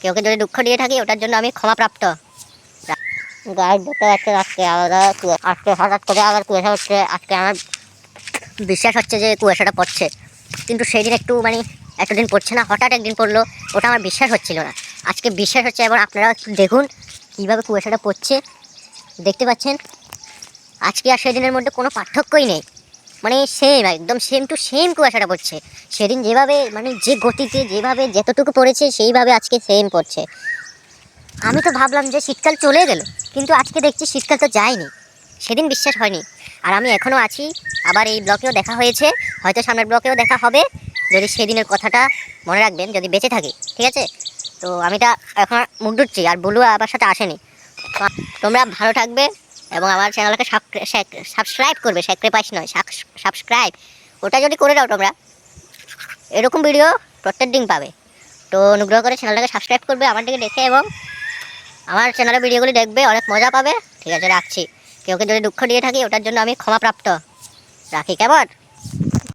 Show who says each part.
Speaker 1: কেউকে যদি দুঃখ দিয়ে থাকি ওটার জন্য আমি ক্ষমাপ্রাপ্ত। গাছ দেখতে পাচ্ছে আজকে আলাদা আজকে হঠাৎ করে আবার কুয়াশা হচ্ছে। আজকে আমার বিশ্বাস হচ্ছে যে কুয়াশাটা পড়ছে, কিন্তু সেই দিন একটু এতদিন পড়ছে না, হঠাৎ একদিন পড়লো, ওটা আমার বিশ্বাস হচ্ছিল না। আজকে বিশ্বাস হচ্ছে। এবং আপনারা একটু দেখুন কীভাবে কুয়াশাটা পড়ছে, দেখতে পাচ্ছেন। আজকে আর সেদিনের মধ্যে কোনো পার্থক্যই নেই, সেম, একদম সেম টু সেম কুয়াশাটা পড়ছে। সেদিন যেভাবে যে গতিতে যেভাবে যতটুকু পড়েছে সেইভাবে আজকে সেম পড়ছে। আমি তো ভাবলাম যে শীতকাল চলে গেল, কিন্তু আজকে দেখছি শীতকাল তো যায়নি। সেদিন বিশ্বাস হয়নি, আর আমি এখনও আছি। আবার এই ব্লকেও দেখা হয়েছে, হয়তো সামনের ব্লকেও দেখা হবে, যদি সেদিনের কথাটা মনে রাখবেন, যদি বেঁচে থাকি, ঠিক আছে? তো আমি তা এখন মুখ ধুচ্ছি, আর বলু আমার সাথে আসেনি। তোমরা ভালো থাকবে এবং আমার চ্যানেলকে সাবস্ক্রাইব করবে, স্যাক্রিফাইস নয়, সাবস্ক্রাইব, ওটা যদি করে দাও তোমরা, এরকম ভিডিও প্রত্যেক দিন পাবে। তো অনুগ্রহ করে চ্যানেলটাকে সাবস্ক্রাইব করবে আমার দিকে দেখে, এবং আমার চ্যানেলের ভিডিওগুলি দেখবে, অনেক মজা পাবে। ঠিক আছে, রাখছি। কেউকে যদি দুঃখ দিয়ে থাকি ওটার জন্য আমি ক্ষমাপ্রাপ্ত। রাখি, কেমন?